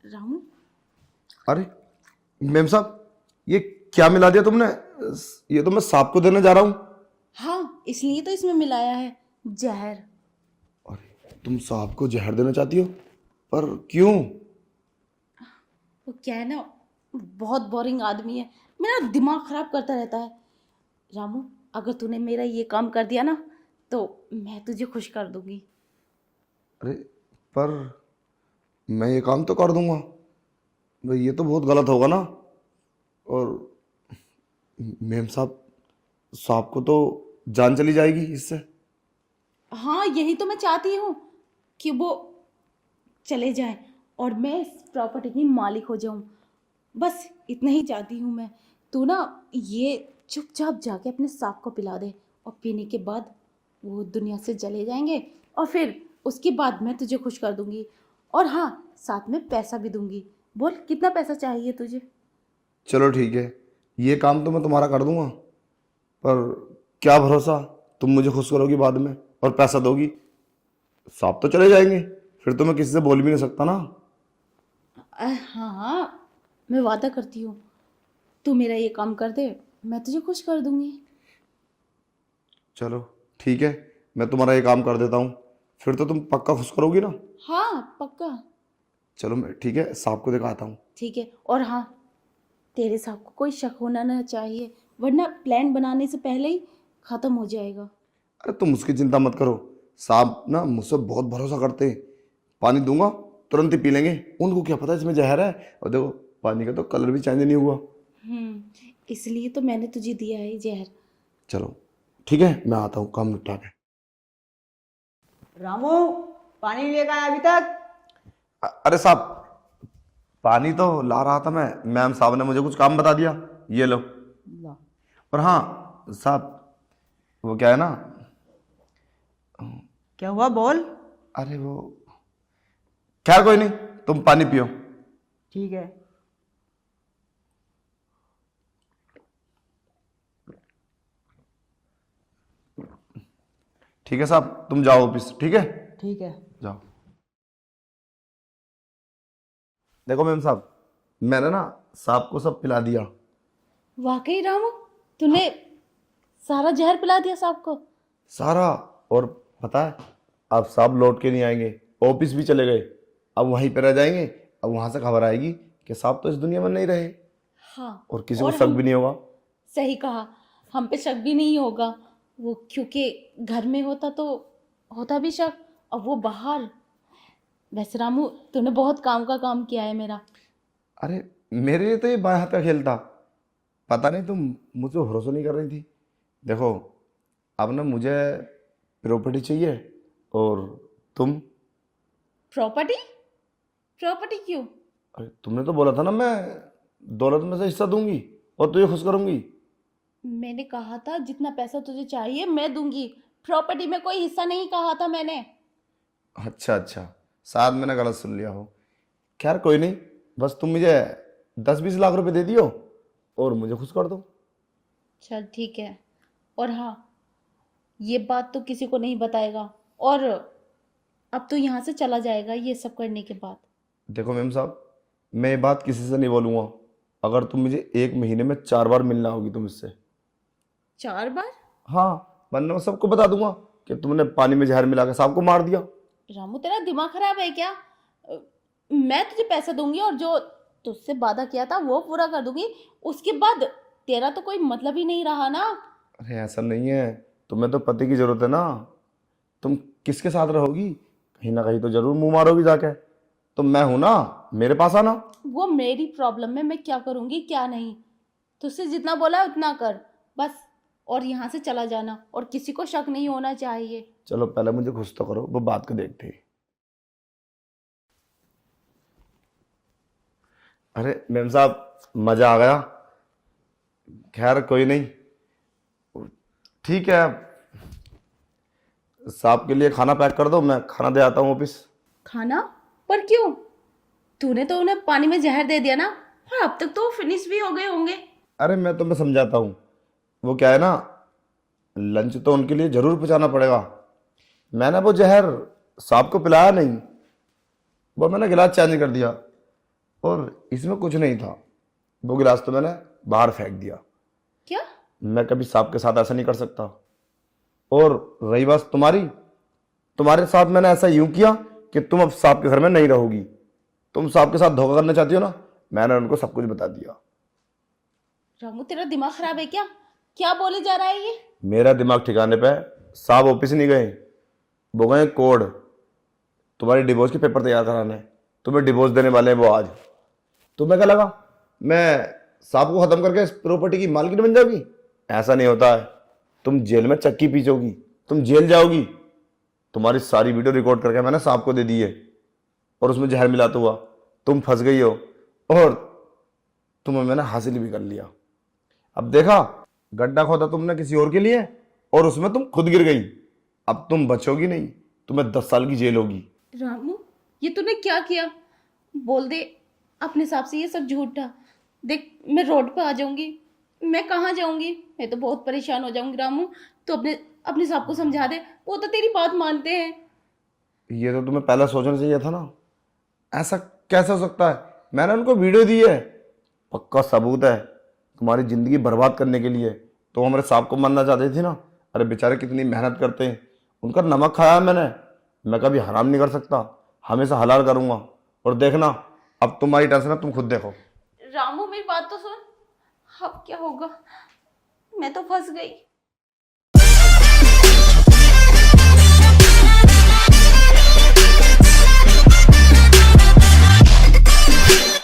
रामू, अरे मेम साहब, ये क्या मिला दिया तुमने? ये तो मैं सांप को देने जा रहा हूँ। हाँ इसलिए तो इसमें मिलाया है जहर। अरे तुम सांप को जहर देना चाहती हो? पर क्यों? वो क्या है ना, बहुत बोरिंग आदमी है, मेरा दिमाग खराब करता रहता है। रामू, अगर तूने मेरा ये काम कर दिया ना तो मैं तुझे खुश कर दूंगी। अरे पर मैं ये काम तो कर दूंगा भाई, ये तो बहुत गलत होगा ना। और मेम साहब, सांप को तो जान चली जाएगी इससे। हाँ यही तो मैं चाहती हूँ कि वो चले जाएं और मैं इस प्रॉपर्टी की मालिक हो जाऊं। बस इतना ही चाहती हूँ मैं। तू ना ये चुपचाप जाके अपने सांप को पिला दे और पीने के बाद वो दुनिया से चले जाएंगे और फिर उसके बाद मैं तुझे खुश कर दूंगी। और हाँ, साथ में पैसा भी दूंगी। बोल कितना पैसा चाहिए तुझे? चलो ठीक है, ये काम तो मैं तुम्हारा कर दूंगा, पर क्या भरोसा तुम मुझे खुश करोगी बाद में और पैसा दोगी? सांप तो चले जाएंगे, फिर तो मैं किसी से बोल भी नहीं सकता ना। हाँ हाँ, मैं वादा करती हूँ, तू मेरा ये काम कर दे, मैं तुझे खुश कर दूंगी। चलो ठीक है, मैं तुम्हारा ये काम कर देता हूँ, फिर तो तुम पक्का खुश करोगी ना? हाँ पक्का। चलो मैं ठीक है, सांप को दिखाता हूँ। ठीक है, और हाँ, तेरे सांप को कोई शक होना ना चाहिए, वरना प्लान बनाने से पहले ही खत्म हो जाएगा। अरे तुम उसकी चिंता मत करो, सांप ना मुझसे बहुत भरोसा करते हैं। पानी दूंगा तुरंत ही पी लेंगे, उनको क्या पता इसमें जहर है। और देखो, पानी का तो कलर भी चेंज नहीं हुआ। इसलिए तो मैंने तुझे दिया है जहर। चलो ठीक है, मैं आता हूँ काम निपटा के। रामू, पानी लेकर आया अभी तक? अरे साहब, पानी तो ला रहा था मैं, मैम साहब ने मुझे कुछ काम बता दिया, ये लो। ला। और हाँ साहब, वो क्या है ना, क्या हुआ बोल। अरे वो, खैर कोई नहीं, तुम पानी पियो। ठीक है। ठीक है साहब, तुम जाओ ऑफिस, ठीक है? ठीक है। जाओ। देखो मैम साहब, मैंने ना सांप को सब पिला दिया। वाकई रामू, तूने सारा जहर पिला दिया सांप को? सारा। और पता है, अब सांप लौट के नहीं आएंगे, ऑफिस भी चले गए, अब वहीं पे रह जाएंगे। अब वहां से खबर आएगी कि सांप तो इस दुनिया में नहीं रहे। हाँ, और किसी को और शक भी नहीं होगा। सही कहा, हम पे शक भी नहीं होगा। वो क्योंकि घर में होता तो होता भी शक, और वो बाहर। वैसे रामू, तूने बहुत काम का काम किया है मेरा। अरे मेरे लिए तो ये बाएं हाथ का खेल था। पता नहीं तुम मुझ पर भरोसा नहीं कर रही थी। देखो, अब ना मुझे प्रॉपर्टी चाहिए, और तुम? प्रॉपर्टी? प्रॉपर्टी क्यों? अरे तुमने तो बोला था ना, मैं दौलत में से हिस्सा दूंगी और तुझे खुश करूंगी। मैंने कहा था जितना पैसा तुझे चाहिए मैं दूंगी, प्रॉपर्टी में कोई हिस्सा नहीं कहा था मैंने। अच्छा अच्छा, शायद मैंने गलत सुन लिया हो। खैर कोई नहीं, बस तुम मुझे 10-20 लाख रुपए दे दियो और मुझे खुश कर दो। चल ठीक है, और हाँ, ये बात तो किसी को नहीं बताएगा, और अब तो यहाँ से चला जाएगा ये सब करने के बाद। देखो मैम साहब, मैं ये बात किसी से नहीं बोलूँगा। अगर तुम मुझे 1 महीने में 4 बार मिलना होगी तुमसे। 4 बार? हाँ, वरना मैं सबको बता दूंगा कि तुमने पानी में जहर मिला के सांप को मार दिया। रामू, तेरा दिमाग खराब है क्या? मैं तुझे पैसा दूंगी और जो तुझसे वादा किया था वो पूरा कर दूंगी, उसके बाद तेरा तो कोई मतलब ही नहीं रहा ना। अरे ऐसा नहीं है, तुम्हें तो पति की जरूरत है ना। तुम किसके साथ रहोगी? कहीं ना कहीं तो जरूर मुंह मारोगी जाके। तो मैं हूं ना, मेरे पास आना। वो मेरी प्रॉब्लम है, मैं क्या करूंगी क्या नहीं। तुझसे जितना बोला है उतना कर बस, और यहाँ से चला जाना, और किसी को शक नहीं होना चाहिए। चलो पहले मुझे खुश तो करो, वो बात को देखते ही। अरे मैम साहब, मजा आ गया। खैर कोई नहीं, ठीक है, सांप के लिए खाना पैक कर दो, मैं खाना दे आता हूँ ऑफिस। खाना? पर क्यों? तूने तो उन्हें पानी में जहर दे दिया ना, और अब तक तो फिनिश भी हो गए होंगे। अरे मैं तुम्हें समझाता हूँ, वो क्या है ना, लंच तो उनके लिए जरूर पहुंचाना पड़ेगा। मैंने वो जहर सांप को पिलाया नहीं, वो मैंने गिलास चेंज कर दिया। और इसमें कुछ नहीं था, वो गिलास तो मैंने बाहर फेंक दिया। क्या? मैं कभी सांप के साथ ऐसा नहीं कर सकता। और रही बात तुम्हारी, तुम्हारे साथ मैंने ऐसा यूं किया कि तुम अब सांप के घर में नहीं रहोगी। तुम सांप के साथ धोखा करना चाहती हो ना, मैंने उनको सब कुछ बता दिया। रामू तेरा दिमाग खराब है क्या? क्या बोले जा रहा है ये? मेरा दिमाग ठिकाने पे है। साहब ऑफिस नहीं गए, वो गए कोर्ट तुम्हारी डिवोर्स के पेपर तैयार कराने। तुम्हें डिवोर्स देने वाले हैं वो आज। तुम्हें क्या लगा मैं साहब को खत्म करके इस प्रॉपर्टी की मालकिन बन जाओगी? ऐसा नहीं होता है। तुम जेल में चक्की पीसोगी, तुम जेल जाओगी। तुम्हारी सारी वीडियो रिकॉर्ड करके मैंने साहब को दे दी है और उसमें जहर मिलाता हुआ तुम फंस गई हो और तुम्हें मैंने हासिल भी कर लिया। अब देखा, गड्ढा खोदा तुमने किसी और के लिए और उसमें तुम खुद गिर गई। अब तुम बचोगी नहीं, तुम्हें 10 साल की जेल होगी। रामू ये तूने क्या किया? बोल दे अपने हिसाब से ये सब झूठ था। देख मैं रोड पे आ जाऊंगी, मैं कहाँ जाऊंगी? मैं तो बहुत परेशान हो जाऊंगी। रामू तो अपने अपने साहब को समझा दे, वो तो तेरी बात मानते हैं। ये तो तुम्हें पहले सोचना चाहिए था ना। ऐसा कैसे हो सकता है? मैंने उनको वीडियो दी है, पक्का सबूत है तुम्हारी जिंदगी बर्बाद करने के लिए। तो हमारे साहब को मानना चाहती थी ना। अरे बेचारे कितनी मेहनत करते हैं, उनका नमक खाया है मैंने। मैं कभी हराम नहीं कर सकता, हमेशा हलाल करूंगा। और देखना, अब तुम्हारी टेंशन है, तुम खुद देखो। रामू मेरी बात तो सुन, अब क्या होगा? मैं तो फंस गई।